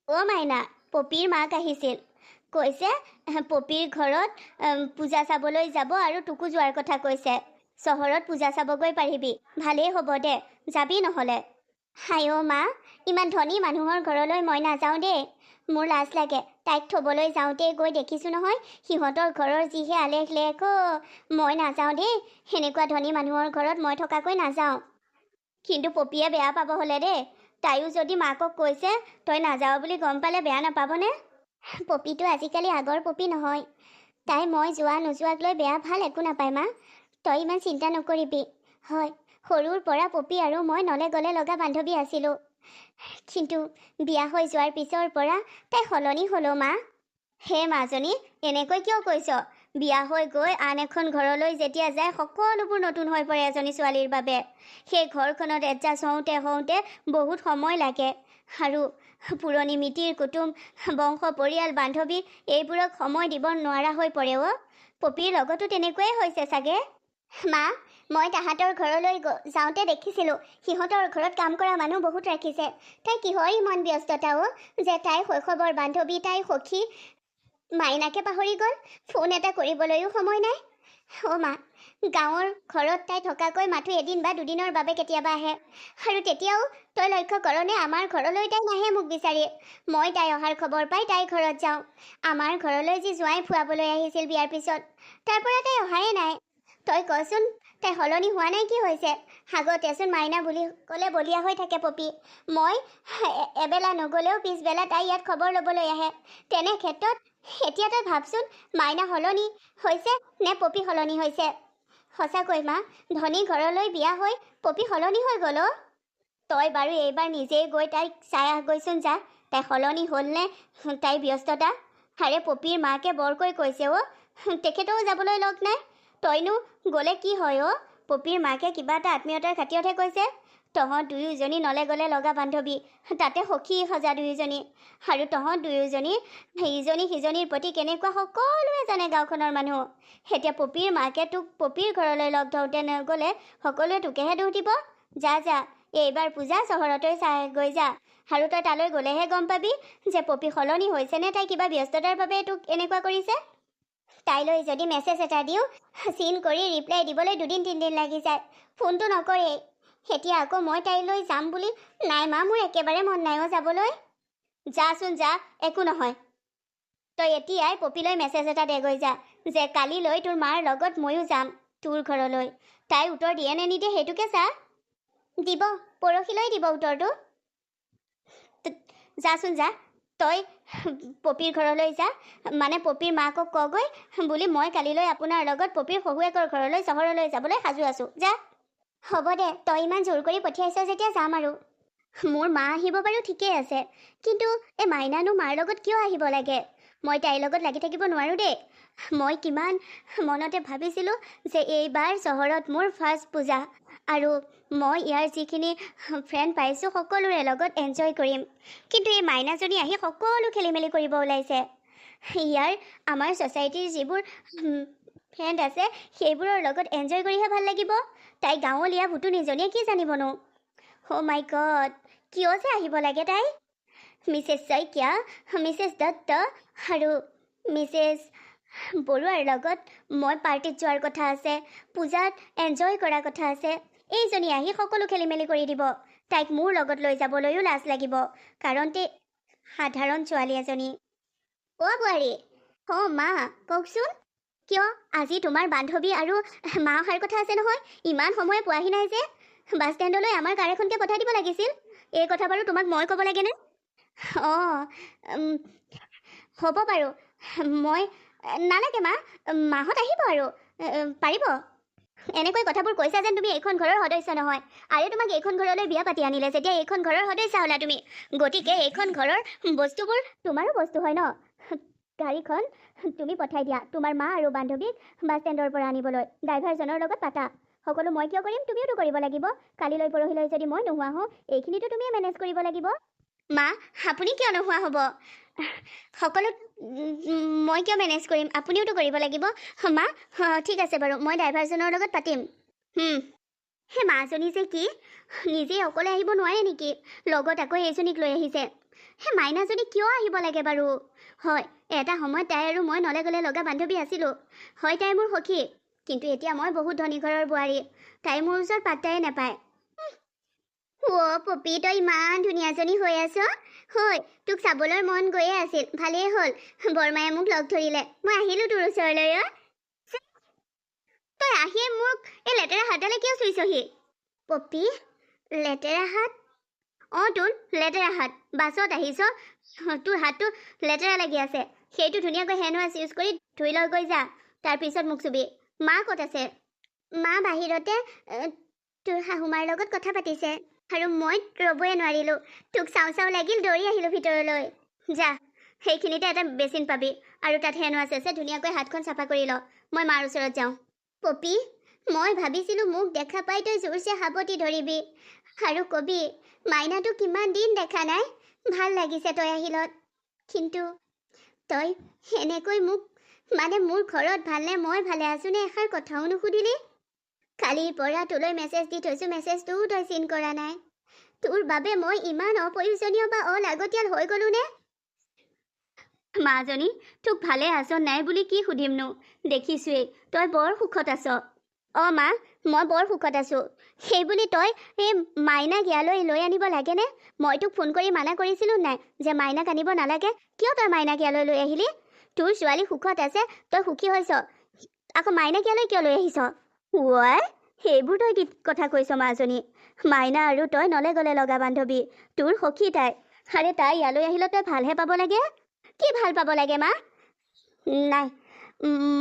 অ' মাইনা, পপীৰ মাক আহিছিল। কৈছে পপীৰ ঘৰত পূজা চাবলৈ যাব আৰু তোকো যোৱাৰ কথা কৈছে। চহৰত পূজা চাবগৈ পাৰিবি, ভালেই হ'ব দে, যাবি নহ'লে। হাই অ' মা, ইমান ধনী মানুহৰ ঘৰলৈ মই নাযাওঁ দেই। মোৰ লাজ লাগে। তাইক থ'বলৈ যাওঁতেই গৈ দেখিছোঁ নহয়, সিহঁতৰ ঘৰৰ যিহে আলেখ লেখ। মই নাযাওঁ দেই, সেনেকুৱা ধনী মানুহৰ ঘৰত মই থকাকৈ নাযাওঁ। কিন্তু পপীয়ে বেয়া পাব হ'লে দেই। তাইও যদি মাকক কৈছে তই নাযাওঁ বুলি গম পালে বেয়া নাপাবনে? পপীটো আজিকালি আগৰ পপী নহয়। তাই মই যোৱা নোযোৱাক লৈ বেয়া ভাল একো নাপায় মা। তই ইমান চিন্তা নকৰিবি। হয়, সৰুৰ পৰা পপী আৰু মই নলে গলে লগা বান্ধৱী আছিলোঁ। কিন্তু বিয়া হৈ যোৱাৰ পিছৰ পৰা তাই সলনি হ'ল মা। হে মাজনী, এনেকৈ কিয় কৈছ? বিয়া হৈ গৈ আন এখন ঘৰলৈ যেতিয়া যায় সকলোবোৰ নতুন হৈ পৰে এজনী ছোৱালীৰ বাবে। সেই ঘৰখনত এডজাষ্ট হওঁতে বহুত সময় লাগে। আৰু পুৰণি মিতিৰ কুটুম, বংশ পৰিয়াল, বান্ধৱী এইবোৰক সময় দিব নোৱাৰা হৈ পৰে অ'। পপীৰ লগতো তেনেকুৱাই হৈছে চাগে। মা, মই তাহাঁতৰ ঘৰলৈ যাওঁতে দেখিছিলোঁ সিহঁতৰ ঘৰত কাম কৰা মানুহ বহুত ৰাখিছে। তাই কিহৰ ইমান ব্যস্ততা যে তাইৰ শৈশৱৰ বান্ধৱী, তাইৰ সখী মাইনাকে পাহৰি গ'ল। ফোন এটা কৰিবলৈও সময় নাই। অ' মা, গাঁৱৰ ঘৰত তাই থকাকৈ মাথো এদিন বা দুদিনৰ বাবে কেতিয়াবা আহে। আৰু তেতিয়াও তই লক্ষ্য কৰনে আমাৰ ঘৰলৈ তাই নাহে মোক বিচাৰি। মই তাই অহাৰ খবৰ পাই তাইৰ ঘৰত যাওঁ। আমাৰ ঘৰলৈ যি জোঁৱাই ফুৱাবলৈ আহিছিল বিয়াৰ পিছত, তাৰ পৰা তাই অহাই নাই। তই কচোন, তাই সলনি হোৱা নাই কি হৈছে? আগতেচোন মাইনা বুলি ক'লে বলিয়া হৈ থাকে পপী। মই এবেলা নগ'লেও পিছবেলা তাই ইয়াত খবৰ ল'বলৈ আহে। তেনে ক্ষেত্ৰত এতিয়া তই ভাবচোন, মাইনা সলনি হৈছে নে পপী সলনি হৈছে? সঁচাকৈ মা, ধনী ঘৰলৈ বিয়া হৈ পপী সলনি হৈ গ'ল অ'। তই বাৰু এইবাৰ নিজেই গৈ তাইক চাই আহগৈচোন যা। তাই সলনি হ'লনে তাইৰ ব্যস্ততা? আৰে পপীৰ মাকে বৰকৈ কৈছে অ', তেখেতেও যাবলৈ লগ নাই। তইনো গ'লে কি হয় অ'? পপীৰ মাকে কিবা এটা আত্মীয়তাৰ খাতিৰতহে কৈছে। তহঁত দুয়োজনী নলে গ'লে লগা বান্ধৱী, তাতে সখী সজা দুয়োজনী। আৰু তহঁত দুয়োজনী ইজনী সিজনীৰ প্ৰতি কেনেকুৱা সকলোৱে জানে গাঁওখনৰ মানুহ। এতিয়া পপীৰ মাকে তোক পপীৰ ঘৰলৈ লগ ধৰোঁতে নগ'লে সকলোৱে তোকেহে দোষ দিব। যা যা, এইবাৰ পূজা চহৰতেই চাই গৈ যা। আৰু তই তালৈ গ'লেহে গম পাবি যে পপী সলনি হৈছে নে তাই কিবা ব্যস্ততাৰ বাবে তোক এনেকুৱা কৰিছে। তাইলৈ যদি মেছেজ এটা দিওঁ, চিন কৰি ৰিপ্লাই দিবলৈ 2-3 দিন লাগি যায়। ফোনটো নকৰেই। এতিয়া আকৌ মই তাইলৈ যাম বুলি, নাই মা, মোৰ একেবাৰে মন নাই যাবলৈ। যাচোন যা, একো নহয়। তই এতিয়াই পপীলৈ মেছেজ এটা দেগৈ যা যে কালিলৈ তোৰ মাৰ লগত ময়ো যাম তোৰ ঘৰলৈ। তাই উত্তৰ দিয়ে নে নিদিয়ে সেইটোকে চা। দিব, পৰহিলৈ দিব উত্তৰটো। যাচোন যা, তই পপীৰ ঘৰলৈ যা, মানে পপীৰ মাকক কগৈ বুলি মই কালিলৈ আপোনাৰ লগত পপীৰ শহুৱেকৰ ঘৰলৈ চহৰলৈ যাবলৈ সাজু আছোঁ। যা। হ'ব দে, তই ইমান জোৰ কৰি পঠিয়াইছ যেতিয়া যাম আৰু। মোৰ মা আহিব বাৰু ঠিকেই আছে, কিন্তু এই মাইনানো মাৰ লগত কিয় আহিব লাগে? মই তাইৰ লগত লাগি থাকিব নোৱাৰোঁ দেই। মই কিমান মনতে ভাবিছিলোঁ যে এইবাৰ চহৰত মোৰ ফাৰ্ষ্ট পূজা, আৰু মই ইয়াৰ যিখিনি ফ্ৰেণ্ড পাইছোঁ সকলোৰে লগত এনজয় কৰিম। কিন্তু এই মাইনাজনী আহি সকলো খেলি মেলি কৰিব ওলাইছে। ইয়াৰ আমাৰ ছ'চাইটিৰ যিবোৰ ফ্ৰেণ্ড আছে সেইবোৰৰ লগত এনজয় কৰিহে ভাল লাগিব। তাই গাঁৱলীয়া ভুতুনিজনীয়ে কি জানিবনো? অ' মাই গড, কিয় যে আহিব লাগে তাই? মিছেছ শইকীয়া, মিছেছ দত্ত আৰু মিছেছ বৰুৱাৰ লগত মই পাৰ্টিত যোৱাৰ কথা আছে, পূজাত এনজয় কৰাৰ কথা আছে। এইজনী আহি সকলো খেলি মেলি কৰি দিব। তাইক মোৰ লগত লৈ যাবলৈও লাজ লাগিব, কাৰণ তাই সাধাৰণ ছোৱালী এজনী। অ' বোৱাৰী। অ' মা, কওকচোন। কিয় আজি তোমাৰ বান্ধৱী আৰু মা অহাৰ কথা আছে নহয়? ইমান সময় পোৱাহি নাই যে? বাছ ষ্টেণ্ডলৈ আমাৰ কাৰ এখনকে পঠাই দিব লাগিছিল। এই কথা বাৰু তোমাক মই ক'ব লাগেনে? অঁ, হ'ব বাৰু। মই নালাগে মা, মাহঁত আহিব আৰু পাৰিব। এনেকৈ কথাবোৰ কৈছা যেন তুমি এইখন ঘৰৰ সদস্য নহয়। আৰে তোমাক এইখন ঘৰলৈ বিয়া পাতি আনিলে যেতিয়া এইখন ঘৰৰ সদস্য হ'লা তুমি। গতিকে এইখন ঘৰৰ বস্তুবোৰ তোমাৰো বস্তু হয় ন। গাড়ীখন তুমি পঠাই দিয়া তোমাৰ মা আৰু বান্ধৱীক বাছ ষ্টেণ্ডৰ পৰা আনিবলৈ। ড্ৰাইভাৰজনৰ লগত পাতা। সকলো মই কিয় কৰিম, তুমিওতো কৰিব লাগিব। কালিলৈ পৰহিলৈ যদি মই নোহোৱা হওঁ, এইখিনিতো তুমিয়ে মেনেজ কৰিব লাগিব। মা, আপুনি কিয় নোহোৱা হ'ব? সকলো মই কিয় মেনেজ কৰিম, আপুনিওতো কৰিব লাগিব। মা, ঠিক আছে বাৰু, মই ড্ৰাইভাৰজনৰ লগত পাতিম। সেই মাজনী যে কি নিজেই অকলে আহিব নোৱাৰে নেকি? লগত আকৌ এইজনীক লৈ আহিছে। হে মাইনাজনী কিয় আহিব লাগে বাৰু? হয়, এটা সময়ত তাই আৰু মই নলে গ'লে লগা বান্ধৱী আছিলোঁ। হয়, তাই মোৰ সখী, কিন্তু এতিয়া মই বহুত ধনী ঘৰৰ বোৱাৰী। তাই মোৰ ওচৰত পাত্তাই নাপায়। অ' পপি, তই ইমান ধুনীয়াজনী হৈ আছ। হয়, তোক চাবলৈ মন গৈয়ে আছিল। ভালেই হ'ল, বৰমায়ে মোক লগ ধৰিলে। মই আহিলোঁ তোৰ ওচৰলৈ। তই আহিয়ে মোক এই লেতেৰা হাতডালে কিয় চুইছহি? পপি, লেতেৰা হাত? অঁ তোৰ লেতেৰা হাত। বাছত আহিছ, তোৰ হাতটো লেতেৰা লাগি আছে। সেইটো ধুনীয়াকৈ হেণ্ড ৱাছ ইউজ কৰি ধুই লৈ গৈ যা, তাৰপিছত মোক চুবি। মা ক'ত আছে? মা বাহিৰতে তোৰ শাহুমাৰ লগত কথা পাতিছে। আৰু মই ৰ'বই নোৱাৰিলোঁ। তোক চাওঁ চাওঁ লাগিল, দৌৰি আহিলোঁ ভিতৰলৈ। যা, সেইখিনিতে এটা বেচিন পাবি, আৰু তাত হেণ্ড ৱাছ আছে। ধুনীয়াকৈ হাতখন চাফা কৰি ল। মই মাৰ ওচৰত যাওঁ। পপি, মই ভাবিছিলোঁ মোক দেখা পাই তই জোৰছে সাৱটি ধৰিবি আৰু কবি, মাইনাটো কিমান দিন দেখা নাই, ভাল লাগিছে তই আহিলত। কিন্তু তই এনেকৈ মোক মোৰ ঘৰত ভালনে, মই ভালে আছোঁ নে, এষাৰ কথাও নুসুধিলি। কালিৰ পৰা তোলৈ মেছেজ দি থৈছোঁ, মেছেজটোও তই চিন কৰা নাই। তোৰ বাবে মই ইমান অপ্ৰয়োজনীয় বা অলাগতিয়াল হৈ গ'লো নে? মাজনী, তোক ভালে আছ নাই বুলি কি সুধিমনো? দেখিছোৱেই তই বৰ সুখত আছ। অঁ মা, মই বৰ সুখত আছোঁ। সেইবুলি তই এই মাইনাক ইয়ালৈ লৈ আনিব লাগেনে? মই তোক ফোন কৰি মানা কৰিছিলোঁ নাই যে মাইনাক আনিব নালাগে? কিয় তই মাইনাক ইয়ালৈ লৈ আহিলি? তোৰ ছোৱালী সুখত আছে, তই সুখী হৈছ, আকৌ মাইনাক ইয়ালৈ কিয় লৈ আহিছ? ৱাই, সেইবোৰ তই কি কথা কৈছ মাজনী? মাইনা আৰু তই নলে গ'লে লগা বান্ধৱী, তোৰ সখী তাই। আৰে তাই ইয়ালৈ আহিলে তই ভালহে পাব লাগে। কি ভাল পাব লাগে মা? নাই,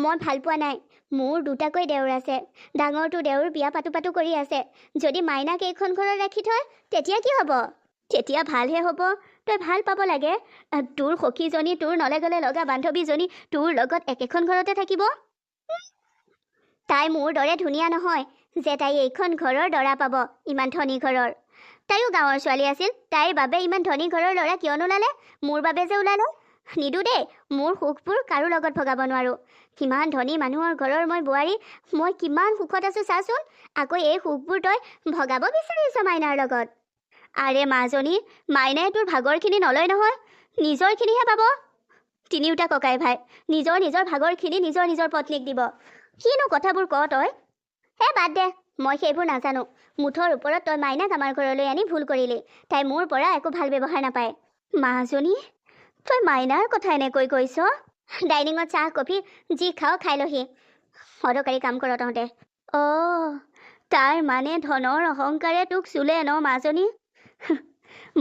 মই ভাল পোৱা নাই। মোৰ দুটাকৈ দেউৰ আছে। ডাঙৰটো দেউৰ বিয়া পাতো পাতো কৰি আছে। যদি মাইনাক এইখন ঘৰত ৰাখি থয় তেতিয়া কি হ'ব? তেতিয়া ভালহে হ'ব। তই ভাল পাব লাগে। তোৰ সখীজনী, তোৰ নলে গ'লে লগা বান্ধৱীজনী তোৰ লগত একেখন ঘৰতে থাকিব। তাই মোৰ দৰে ধুনীয়া নহয় যে তাই এইখন ঘৰৰ দৰা পাব, ইমান ধনী ঘৰৰ। তাইও গাঁৱৰ ছোৱালী আছিল, তাইৰ বাবে ইমান ধনী ঘৰৰ ল'ৰা কিয় নোলালে? মোৰ বাবে যে ওলালে। নিদো দেই, মোৰ সুখবোৰ কাৰো লগত ভগাব নোৱাৰোঁ। কিমান ধনী মানুহৰ ঘৰৰ মই বোৱাৰী, মই কিমান সুখত আছোঁ চাচোন। আকৌ এই সুখবোৰ তই ভগাব বিচাৰিছ মাইনাৰ লগত? আৰে মাজনী, মাইনাই তোৰ ভাগৰখিনি নলয় নহয়, নিজৰখিনিহে পাব। তিনিওটা ককাই ভাই নিজৰ নিজৰ ভাগৰখিনি নিজৰ নিজৰ পত্নীক দিব। কিনো কথাবোৰ ক তই? বাদ দে, মই সেইবোৰ নাজানো। মুঠৰ ওপৰত তই মাইনাক আমাৰ ঘৰলৈ আনি ভুল কৰিলি। তাই মোৰ পৰা একো ভাল ব্যৱহাৰ নাপায়। মাজনী, তই মাইনাৰ কথা এনেকৈ কৈছ? ডাইনিঙত চাহ কফি যি খাওঁ খাই লহি। অদৰকাৰী কাম কৰ তহঁতে। অঁ, তাৰ মানে ধনৰ অহংকাৰে তোক চুলে ন মাজনী?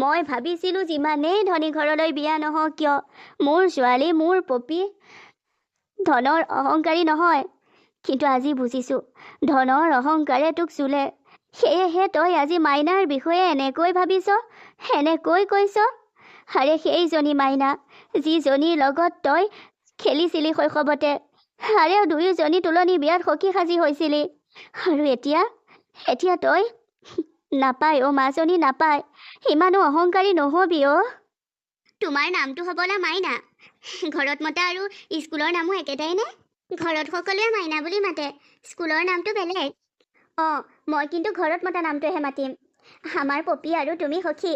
মই ভাবিছিলোঁ যিমানেই ধনী ঘৰলৈ বিয়া নহওঁ কিয়, মোৰ ছোৱালী, মোৰ পপী ধনৰ অহংকাৰী নহয়। কিন্তু আজি বুজিছোঁ, ধনৰ অহংকাৰে তোক চুলে। সেয়েহে তই আজি মাইনাৰ বিষয়ে এনেকৈ ভাবিছ, এনেকৈ কৈছ। আৰে সেইজনী মাইনা, যিজনীৰ লগত তই খেলিছিলি শৈশৱতে। আৰে দুয়োজনী তোলনি বিয়াত সখী সাজি হৈছিলি। আৰু এতিয়া তই নাপায় অ' মাজনী, নাপায়। ইমানো অহংকাৰী নহবি অ'। তোমাৰ নামটো হ'বলা মাইনা। ঘৰত মতা আৰু স্কুলৰ নামো একেটাই নে? ঘৰত সকলোৱে মাইনা বুলি মাতে, স্কুলৰ নামটো বেলেগ। অঁ, মই কিন্তু ঘৰত মতা নামটোহে মাতিম। আমাৰ পপী আৰু তুমি সখী।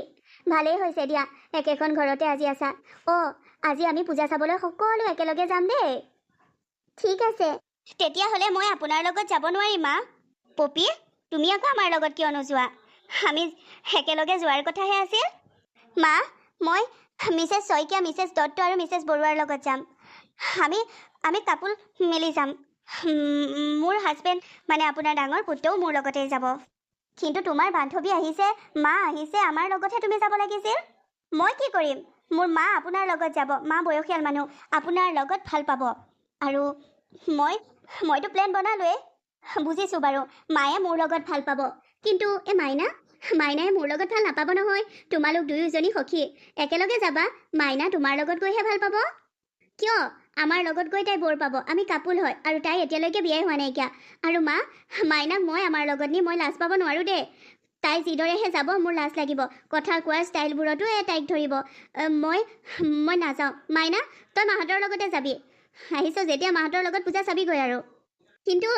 ভালেই হৈছে দিয়া, একেখন ঘৰতে আজি আছা। অঁ, আজি আমি পূজা চাবলৈ সকলো একেলগে যাম দেই। ঠিক আছে, তেতিয়াহ'লে মই আপোনাৰ লগত যাব নোৱাৰিম মা। পপী, তুমি আকৌ আমাৰ লগত কিয় নোযোৱা? আমি একেলগে যোৱাৰ কথাহে আছিল। মা, মই মিছেছ শইকীয়া, মিছেছ দত্ত আৰু মিছেছ বৰুৱাৰ লগত যাম। আমি কাপোৰ মেলি যাম। মোৰ হাজবেণ্ড মানে আপোনাৰ ডাঙৰ পুত্ৰও মোৰ লগতেই যাব। কিন্তু তোমাৰ বান্ধৱী আহিছে, মা আহিছে, আমাৰ লগতহে তুমি যাব লাগিছিল। মই কি কৰিম? মোৰ মা আপোনাৰ লগত যাব। মা বয়সীয়াল মানুহ, আপোনাৰ লগত ভাল পাব। আৰু মইতো প্লেন বনালোৱেই। বুজিছোঁ বাৰু, মায়ে মোৰ লগত ভাল পাব। কিন্তু এই মাইনাই মোৰ লগত ভাল নাপাব নহয়। তোমালোক দুয়োজনী সখী, একেলগে যাবা। মাইনা তোমাৰ লগত গৈহে ভাল পাব। কিয়? আমাৰ লগত গৈ তাই বৰ পাব। আমি কাপোল হয়, আৰু তাই এতিয়ালৈকে বিয়াই হোৱা নাইকিয়া। আৰু মা, মাইনাক মই আমাৰ লগত নি মই লাজ পাব নোৱাৰোঁ দেই। তাই যিদৰেহে যাব মোৰ লাজ লাগিব। কথা কোৱাৰ ষ্টাইলবোৰতো তাইক ধৰিব। মই নাযাওঁ। মাইনা, তই মাহঁতৰ লগতে যাবি। আহিছ যেতিয়া মাহঁতৰ লগত পূজা চাবিগৈ আৰু। কিন্তু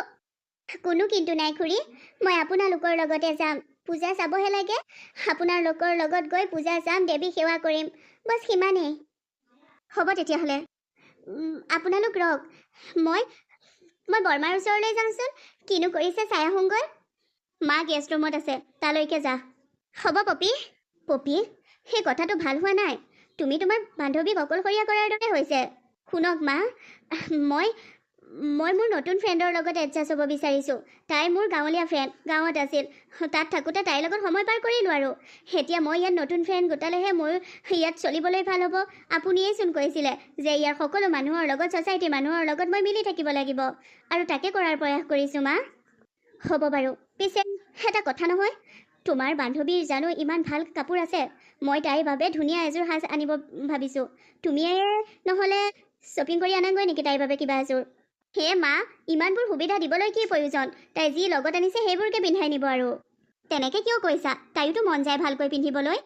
কোনো কিন্তু নাই খুৰী, মই আপোনালোকৰ লগতে যাম। পূজা চাবহে লাগে। আপোনালোকৰ লগত গৈ পূজা চাম, দেৱী সেৱা কৰিম। বছ সিমানেই। হ'ব তেতিয়াহ'লে আপোনালোক ৰওক, মই বৰমাৰ ওচৰলৈ যাওঁচোন, কিনো কৰিছে চাই আহোঁগৈ। মা গেষ্ট ৰুমত আছে, তালৈকে যা। হ'ব পপী। পপী, সেই কথাটো ভাল হোৱা নাই। তুমি তোমাৰ বান্ধৱীক অকলশৰীয়া কৰাৰ দৰে হৈছে। শুনক মা, মই মোৰ নতুন ফ্ৰেণ্ডৰ লগত এডজাষ্ট হ'ব বিচাৰিছোঁ। তাই মোৰ গাঁৱলীয়া ফ্ৰেণ্ড, গাঁৱত আছিল। তাত থাকোঁতে তাইৰ লগত সময় পাৰ কৰিলোঁ আৰু। এতিয়া মই ইয়াত নতুন ফ্ৰেণ্ড গোটালেহে মোৰ ইয়াত চলিবলৈ ভাল হ'ব। আপুনিয়েইচোন কৈছিলে যে ইয়াৰ সকলো মানুহৰ লগত, ছ'চাইটিৰ মানুহৰ লগত মই মিলি থাকিব লাগিব, আৰু তাকে কৰাৰ প্ৰয়াস কৰিছোঁ মা। হ'ব বাৰু, পিছে এটা কথা নহয়, তোমাৰ বান্ধৱীৰ জানো ইমান ভাল কাপোৰ আছে? মই তাইৰ বাবে ধুনীয়া এযোৰ সাজ আনিব ভাবিছোঁ। তুমিয়ে নহ'লে শ্বপিং কৰি আনাগৈ নেকি তাইৰ বাবে কিবা এযোৰ? হে মা, ইমানবোৰ সুবিধা দিবলৈ কি প্ৰয়োজন? তাই যি লগত আনিছে সেইবোৰকে পিন্ধাই নিব আৰু। তেনেকৈ কিয় কৈছা? তাইয়োতো মন যায় ভালকৈ পিন্ধিবলৈ।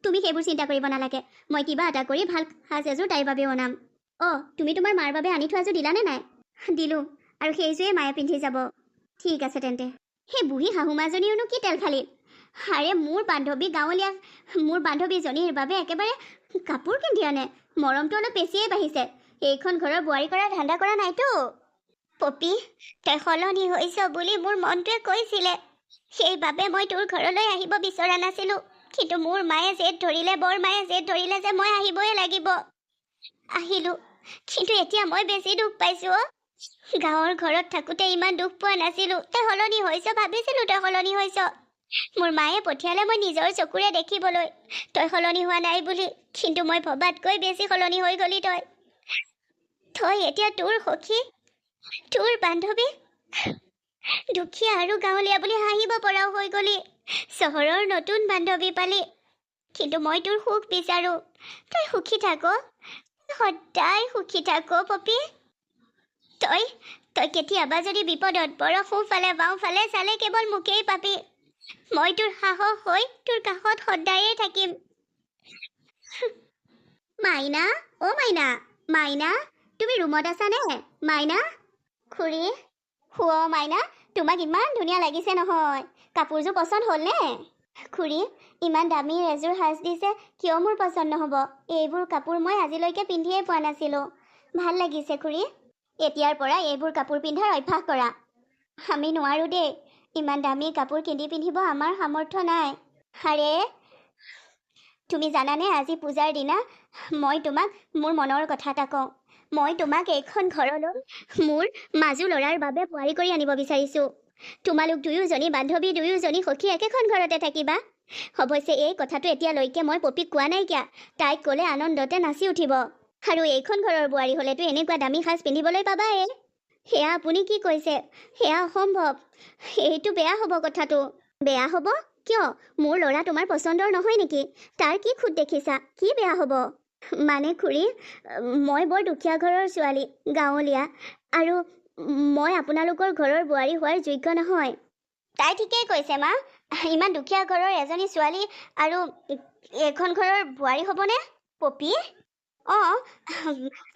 তুমি সেইবোৰ চিন্তা কৰিব নালাগে। মই কিবা এটা কৰি ভাল সাজ এযোৰ তাইৰ বাবেও অনাম। অঁ, তুমি তোমাৰ মাৰ বাবে আনি থোৱাযোৰ দিলানে নাই? দিলোঁ, আৰু সেইযোৰে মায়ে পিন্ধি যাব। ঠিক আছে তেন্তে। সেই বুঢ়ী শাহুমাজনীৰনো কি তেল খালি? আৰে মোৰ বান্ধৱীজনীৰ বাবে একেবাৰে কাপোৰ কিনি আনে। মৰমটো অলপ বেছিয়ে বাঢ়িছে। এইখন ঘৰৰ বোৱাৰী কৰা ধান্দা কৰা নাইতো। পপী, তই সলনি হৈছ বুলি মোৰ মনটোৱে কৈছিলে। সেইবাবে মই তোৰ ঘৰলৈ আহিব বিচৰা নাছিলোঁ। কিন্তু মোৰ মায়ে জেদ ধৰিলে, বৰমায়ে জেদ ধৰিলে যে মই আহিবই লাগিব। আহিলোঁ, কিন্তু এতিয়া মই বেছি দুখ পাইছোঁ। গাঁৱৰ ঘৰত থাকোঁতে ইমান দুখ পোৱা নাছিলোঁ। তই সলনি হৈছ, ভাবিছিলোঁ তই সলনি হৈছ। মোৰ মায়ে পঠিয়ালে মই নিজৰ চকুৰে দেখিবলৈ তই সলনি হোৱা নাই বুলি। কিন্তু মই ভবাতকৈ বেছি সলনি হৈ গলি তই। এতিয়া তোৰ সখী, তোৰ বান্ধৱী, দুখীয়া আৰু গাঁৱলীয়া বুলি হাঁহিব পৰাও হৈ গলি। চহৰৰ নতুন বান্ধৱী পালি। কিন্তু মই তোৰ সুখ বিচাৰোঁ। তই সুখী থাক, সদায় সুখী থাক পপী। তই কেতিয়াবা যদি বিপদত পৰ, সোঁফালে বাওঁফালে চালে কেৱল মোকেই পাবি। মই তোৰ সাহস হৈ তোৰ কাষত সদায়ে থাকিম। মাইনা, অ' মাইনা, মাইনা, তুমি ৰুমত আছানে? মাইনা, খুৰী, মাইনা, তোমাক ইমান ধুনীয়া লাগিছে নহয়। কাপোৰযোৰ পচন্দ হ'লনে? খুৰী, ইমান দামী এযোৰ সাজ দিছে, কিয় মোৰ পচন্দ নহ'ব? এইবোৰ কাপোৰ মই আজিলৈকে পিন্ধিয়ে পোৱা নাছিলোঁ। ভাল লাগিছে খুৰী। এতিয়াৰ পৰা এইবোৰ কাপোৰ পিন্ধাৰ অভ্যাস কৰা। আমি নোৱাৰোঁ দেই, ইমান দামী কাপোৰ কিনি পিন্ধিব আমাৰ সামৰ্থ্য নাই। আৰে, তুমি জানানে আজি পূজাৰ দিনা মই তোমাক মোৰ মনৰ কথা এটা কওঁ। মই তোমাক এইখন ঘৰলৈ মোৰ মাজু ল'ৰাৰ বাবে বোৱাৰী কৰি আনিব বিচাৰিছোঁ। তোমালোক দুয়োজনী বান্ধৱী, দুয়োজনী সখী একেখন ঘৰতে থাকিবা। অৱশ্যে এই কথাটো এতিয়ালৈকে মই পপীক কোৱা নাইকিয়া। তাইক ক'লে আনন্দতে নাচি উঠিব। আৰু এইখন ঘৰৰ বোৱাৰী হ'লেতো এনেকুৱা দামী সাজ পিন্ধিবলৈ পাবাই। সেয়া আপুনি কি কৈছে? সেয়া অসম্ভৱ। এইটো বেয়া হ'ব কথাটো। বেয়া হ'ব? কিয়? মোৰ ল'ৰা তোমাৰ পচন্দৰ নহয় নেকি? তাৰ কি খুঁত দেখিছা? কি বেয়া হ'ব? মানে খুৰী, মই বৰ দুখীয়া ঘৰৰ ছোৱালী, গাঁৱলীয়া, আৰু মই আপোনালোকৰ ঘৰৰ বোৱাৰী হোৱাৰ যোগ্য নহয়। তাই ঠিকেই কৈছে মা। ইমান দুখীয়া ঘৰৰ এজনী ছোৱালী আৰু এখন ঘৰৰ বোৱাৰী হ'বনে পপী? অঁ,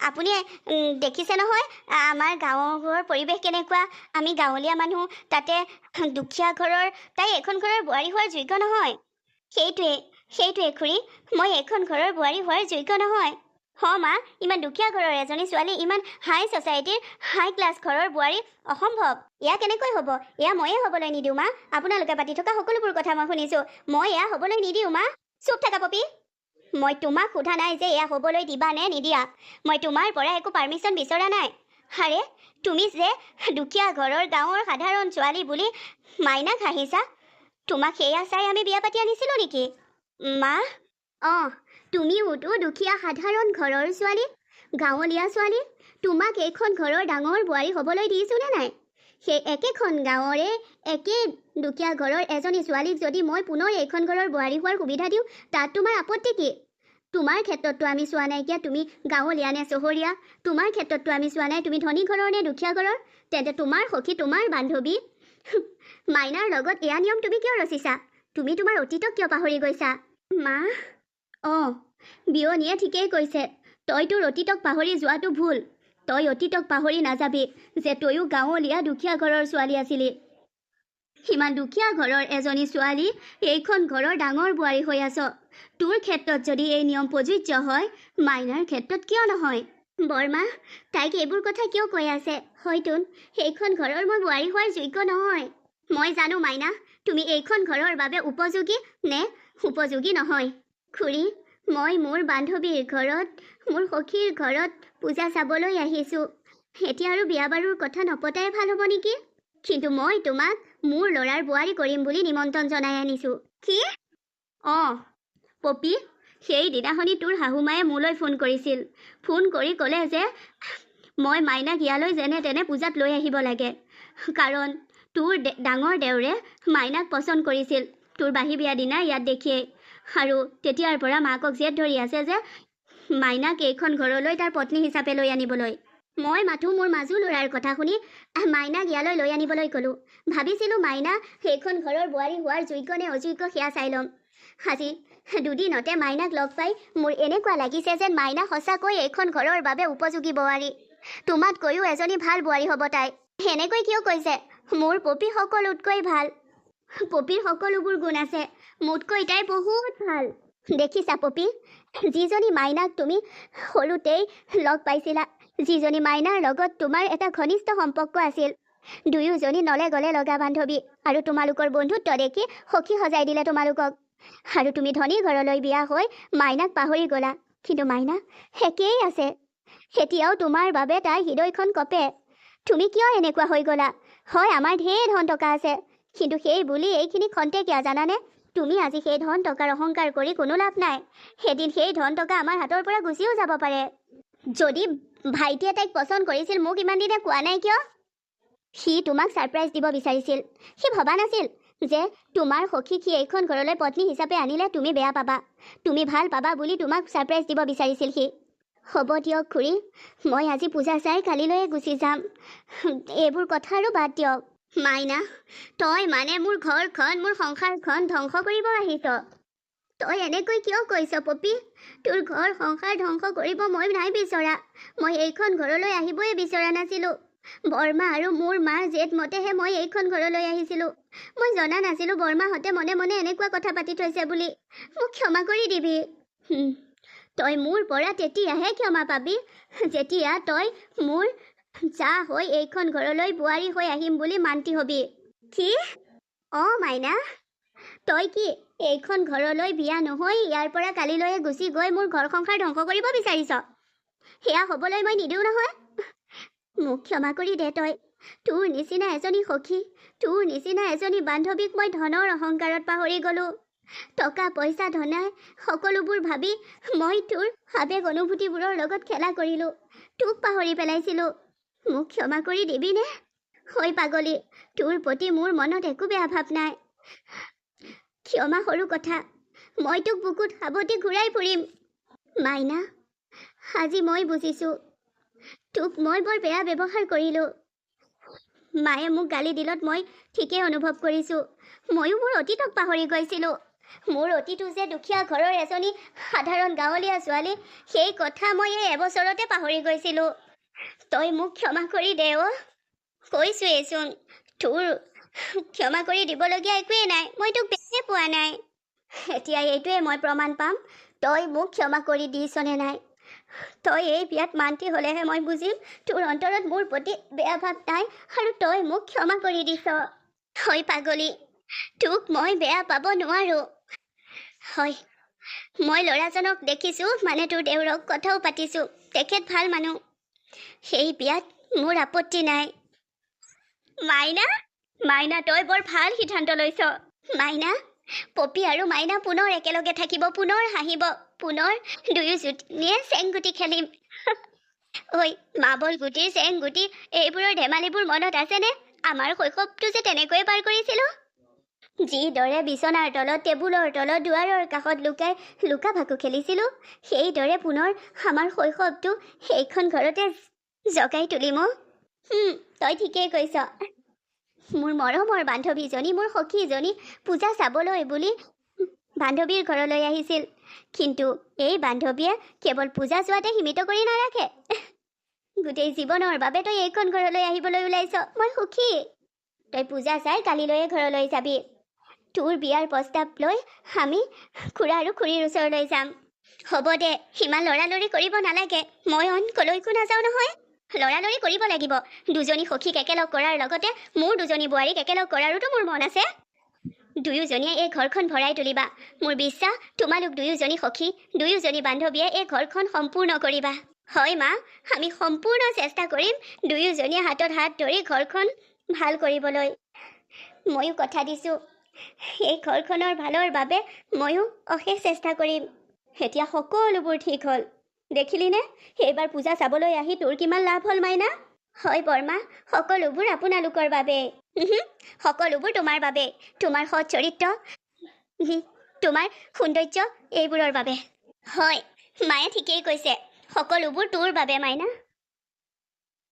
আপুনি দেখিছে নহয় আমাৰ গাঁৱৰ পৰিৱেশ কেনেকুৱা। আমি গাঁৱলীয়া মানুহ, তাতে দুখীয়া ঘৰৰ, তাই এখন ঘৰৰ বোৱাৰী হোৱাৰ যোগ্য নহয়। সেইটোৱে খুৰী, মই এইখন ঘৰৰ বোৱাৰী হোৱাৰ যোগ্য নহয়। মা, ইমান দুখীয়া ঘৰৰ এজনী ছোৱালী ইমান হাই ছ'চাইটিৰ, হাই ক্লাছ ঘৰৰ বোৱাৰী অসম্ভৱ। এয়া কেনেকৈ হ'ব? এয়া ময়ে হ'বলৈ নিদিওঁ মা। আপোনালোকে পাতি থকা সকলোবোৰ কথা মই শুনিছোঁ। মই এয়া হ'বলৈ নিদিওঁ মা। চুপ থাকা পপী। মই তোমাক সোধা নাই যে এয়া হ'বলৈ দিবা নে নিদিয়া। মই তোমাৰ পৰা একো পাৰ্মিশ্যন বিচৰা নাই। আৰে, তুমি যে দুখীয়া ঘৰৰ গাঁৱৰ সাধাৰণ ছোৱালী বুলি মাইনাক হাঁহিছা। তোমাক সেয়া চাই আমি বিয়া পাতি আনিছিলোঁ নেকি মা? অঁ, তুমিওতো দুখীয়া সাধাৰণ ঘৰৰ ছোৱালী, গাঁৱলীয়া ছোৱালী। তোমাক এইখন ঘৰৰ ডাঙৰ বোৱাৰী হ'বলৈ দিছোঁনে নাই? সেই একেখন গাঁৱৰে একে দুখীয়া ঘৰৰ এজনী ছোৱালীক যদি মই পুনৰ এইখন ঘৰৰ বোৱাৰী হোৱাৰ সুবিধা দিওঁ, তাত তোমাৰ আপত্তি কি? তোমাৰ ক্ষেত্ৰততো আমি চোৱা নাইকিয়া তুমি গাঁৱলীয়া নে চহৰীয়া। তোমাৰ ক্ষেত্ৰততো আমি চোৱা নাই তুমি ধনী ঘৰৰ নে দুখীয়া ঘৰৰ। তেন্তে তোমাৰ সখী, তোমাৰ বান্ধৱী মাইনাৰ লগত এয়া নিয়ম তুমি কিয় ৰচিছা? তুমি তোমাৰ অতীতক কিয় পাহৰি গৈছা মা? অঁ, বিয়নীয়ে ঠিকেই কৈছে। তই তোৰ অতীতক পাহৰি যোৱাটো ভুল। তই অতীতক পাহৰি নাযাবি যে তয়ো গাঁৱলীয়া দুখীয়া ঘৰৰ ছোৱালী আছিলি। ইমান দুখীয়া ঘৰৰ এজনী ছোৱালী এইখন ঘৰৰ ডাঙৰ বোৱাৰী হৈ আছ। তোৰ ক্ষেত্ৰত যদি এই নিয়ম প্ৰযোজ্য হয়, মাইনাৰ ক্ষেত্ৰত কিয় নহয়? বৰমা, তাইক এইবোৰ কথা কিয় কৈ আছে? হয়তো এইখন ঘৰৰ মই বোৱাৰী হোৱাৰ যোগ্য নহয়। মই জানো মাইনা, তুমি এইখন ঘৰৰ বাবে উপযোগী নে উপযোগী নহয়। খুৰী, মই মোৰ বান্ধৱীৰ ঘৰত, মোৰ সখীৰ ঘৰত পূজা চাবলৈ আহিছোঁ। এতিয়া আৰু বিয়া বাৰুৰ কথা নপতাই ভাল হ'ব নেকি? কিন্তু মই তোমাক মোৰ ল'ৰাৰ বোৱাৰী কৰিম বুলি নিমন্ত্ৰণ জনাই আনিছোঁ। কি? অঁ পপী, সেইদিনাখনি তোৰ শাহুমায়ে মোলৈ ফোন কৰিছিল। ফোন কৰি ক'লে যে মই মাইনাক ইয়ালৈ যেনে তেনে পূজাত লৈ আহিব লাগে, কাৰণ তোৰ ডাঙৰ দেউৰে মাইনাক পচন্দ কৰিছিল তোৰ বাহী বিয়া দিনা ইয়াত দেখিয়েই। আৰু তেতিয়াৰ পৰা মাকক জেদ ধৰি আছে যে মাইনাক এইখন ঘৰলৈ তাৰ পত্নী হিচাপে লৈ আনিবলৈ। মই মাথো মোৰ মাজু ল'ৰাৰ কথা শুনি মাইনাক ইয়ালৈ লৈ আনিবলৈ ক'লোঁ। ভাবিছিলোঁ মাইনা সেইখন ঘৰৰ বোৱাৰী হোৱাৰ যোগ্য নে অযোগ্য সেয়া চাই ল'ম। আজি দুদিনতে মাইনাক লগ পাই মোৰ এনেকুৱা লাগিছে যেন মাইনা সঁচাকৈ এইখন ঘৰৰ বাবে উপযোগী বোৱাৰী। তোমাতকৈও এজনী ভাল বোৱাৰী হ'ব তাই। সেনেকৈ কিয় কৈছে? মোৰ পপী সকলোতকৈ ভাল। পপীৰ সকলোবোৰ গুণ আছে, মোতকৈ তাই বহুত ভাল। দেখিছা পপী, যিজনী মাইনাক তুমি সৰুতেই লগ পাইছিলা, যিজনী মাইনাৰ লগত তোমাৰ এটা ঘনিষ্ঠ সম্পৰ্ক আছিল, দুয়োজনী নলে গলে লগা বান্ধৱী, আৰু তোমালোকৰ বন্ধুত্ব দেখি সখী সজাই দিলে তোমালোকক। আৰু তুমি ধনী ঘৰলৈ বিয়া হৈ মাইনাক পাহৰি গ'লা। কিন্তু মাইনা একেই আছে। এতিয়াও তোমাৰ বাবে তাই হৃদয়খন কঁপে। তুমি কিয় এনেকুৱা হৈ গ'লা? হয়, আমাৰ ঢেৰ ধন টকা আছে, কিন্তু সেই বুলি এইখিনি খন্তেকীয়া জানানে? তুমি আজি সেই ধন টকাৰ অহংকাৰ কৰি কোনো লাভ নাই। এদিন সেই ধন টকা আমাৰ হাতৰ পৰা গুচিও যাব পাৰে। যদি ভাইটিয়ে তাইক পচন্দ কৰিছিল, মোক ইমান দিনে কোৱা নাই কিয়? সি তোমাক ছাৰপ্ৰাইজ দিব বিচাৰিছিল। সি ভবা নাছিল যে তোমাৰ সখীক সি এইখন ঘৰলৈ পত্নী হিচাপে আনিলে তুমি বেয়া পাবা, তুমি ভাল পাবা বুলি তোমাক ছাৰপ্ৰাইজ দিব বিচাৰিছিল সি। হ'ব দিয়ক খুৰী, মই আজি পূজা চাই কালিলৈয়ে গুচি যাম। এইবোৰ কথা আৰু বাদ দিয়ক। মাইনা, তই মানে মোৰ ঘৰখন, মোৰ সংসাৰখন ধ্বংস কৰিব আহিছ। তই এনেকৈ কিয় কৈছ পপী? তোৰ ঘৰ সংসাৰ ধ্বংস কৰিব মই নাই বিচৰা। মই এইখন ঘৰলৈ আহিবই বিচৰা নাছিলোঁ। বৰমা আৰু মোৰ মাৰ জেদ মতেহে মই এইখন ঘৰলৈ আহিছিলোঁ। মই জনা নাছিলোঁ বৰমাহঁতে মনে মনে এনেকুৱা কথা পাতি থৈছে বুলি। মোক ক্ষমা কৰি দিবি। তই মোৰ পৰা তেতিয়াহে ক্ষমা পাবি যেতিয়া তই মোৰ যা হৈ এইখন ঘৰলৈ বোৱাৰী হৈ আহিম বুলি মান্তি হবি। কি? অঁ মাইনা, তই কি এইখন ঘৰলৈ বিয়া নহৈ ইয়াৰ পৰা কালিলৈয়ে গুচি গৈ মোৰ ঘৰ সংসাৰ ধ্বংস কৰিব বিচাৰিছ? সেয়া হ'বলৈ মই নিদিওঁ নহয়। মোক ক্ষমা কৰি দে তই। তোৰ নিচিনা এজনী সখী, তোৰ নিচিনা এজনী বান্ধৱীক মই ধনৰ অহংকাৰত পাহৰি গ'লোঁ। টকা পইচা ধনাই সকলোবোৰ ভাবি মই তোৰ আৱেগ অনুভূতিবোৰৰ লগত খেলা কৰিলোঁ, তোক পাহৰি পেলাইছিলোঁ। মোক ক্ষমা কৰি দিবিনে? হৈ পাগলী, তোৰ প্ৰতি মোৰ মনত একো বেয়া ভাৱ নাই। ক্ষমা সৰু কথা, মই তোক বুকুত সাৱটি ঘূৰাই ফুৰিম। মাইনা, আজি মই বুজিছোঁ তোক মই বৰ বেয়া ব্যৱহাৰ কৰিলোঁ। মায়ে মোক গালি দিলত মই ঠিকেই অনুভৱ কৰিছোঁ। ময়ো মোৰ অতীতক পাহৰি গৈছিলোঁ। মোৰ অতীতো যে দুখীয়া ঘৰৰ এজনী সাধাৰণ গাঁৱলীয়া ছোৱালী, সেই কথা মই এই এবছৰতে পাহৰি গৈছিলোঁ। তই মোক ক্ষমা কৰি দে অ'। কৈছোৱেইচোন, তোৰ ক্ষমা কৰি দিবলগীয়া একোৱেই নাই। মই তোক বেছিয়ে পোৱা নাই। এতিয়া এইটোৱে মই প্ৰমাণ পাম তই মোক ক্ষমা কৰি দিছনে নাই। তই এই বিয়াত মান্তি হ'লেহে মই বুজিম তোৰ অন্তৰত মোৰ প্ৰতি বেয়া ভাৱ নাই আৰু তই মোক ক্ষমা কৰি দিছ। হয় পাগলী, তোক মই বেয়া পাব নোৱাৰোঁ। হয়, মই ল'ৰাজনক দেখিছোঁ, মানে তোৰ দেউৰক কথাও পাতিছোঁ, তেখেত ভাল মানুহ। সেই বিয়াত মোৰ আপত্তি নাই। মাইনা, মাইনা তই বৰ ভাল সিদ্ধান্ত লৈছ। মাইনা, পপী আৰু মাইনা পুনৰ একেলগে থাকিব, পুনৰ হাঁহিব, পুনৰ দুয়োজনীয়ে চেংগুটি খেলিম। ঐ মাবল গুটিৰ চেংগুটি এইবোৰৰ ধেমালিবোৰ মনত আছেনে? আমাৰ শৈশৱটো যে তেনেকৈয়ে পাৰ কৰিছিলোঁ। যিদৰে বিচনাৰ তলত, টেবুলৰ তলত, দুৱাৰৰ কাষত লুকাই লুকা ভাকু খেলিছিলোঁ, সেইদৰে পুনৰ আমাৰ শৈশৱটো সেইখন ঘৰতে জগাই তুলিম। তই ঠিকেই কৈছ। মোৰ মৰমৰ বান্ধৱীজনী, মোৰ সখীজনী পূজা চাবলৈ বুলি বান্ধৱীৰ ঘৰলৈ আহিছিল, কিন্তু এই বান্ধৱীয়ে কেৱল পূজা চোৱাতে সীমিত কৰি নাৰাখে। গোটেই জীৱনৰ বাবে তই এইখন ঘৰলৈ আহিবলৈ ওলাইছ। মই সুখী। তই পূজা চাই কালিলৈয়ে ঘৰলৈ যাবি। তোৰ বিয়াৰ প্ৰস্তাৱ লৈ আমি খুৰা আৰু খুৰীৰ ওচৰলৈ যাম। হ'ব দে, সিমান লৰালৰি কৰিব নালাগে। মই কলৈকো নাযাওঁ নহয়। লৰালৰি কৰিব লাগিব। দুজনী সখীক একেলগ কৰাৰ লগতে মোৰ দুজনী বোৱাৰীক একেলগ কৰাৰোতো মোৰ মন আছে। দুয়োজনীয়ে এই ঘৰখন ভৰাই তুলিবা। মোৰ বিশ্বাস তোমালোক দুয়োজনী সখী, দুয়োজনী বান্ধৱীয়ে এই ঘৰখন সম্পূৰ্ণ কৰিবা। হয় মা, আমি সম্পূৰ্ণ চেষ্টা কৰিম দুয়োজনীয়ে হাতত হাত ধৰি ঘৰখন ভাল কৰিবলৈ। ময়ো কথা দিছোঁ, এই ঘৰখনৰ ভালৰ বাবে ময়ো অশেষ চেষ্টা কৰিম। এতিয়া সকলোবোৰ ঠিক হ'ল। দেখিলিনে, এইবাৰ পূজা চাবলৈ আহি তোৰ কিমান লাভ হ'ল মাইনা? হয় বৰমা, সকলোবোৰ আপোনালোকৰ বাবে। সকলোবোৰ তোমাৰ বাবে, তোমাৰ সৎ চৰিত্ৰ, তোমাৰ সৌন্দৰ্য, এইবোৰৰ বাবে। হয়, মায়ে ঠিকেই কৈছে, সকলোবোৰ তোৰ বাবে মাইনা।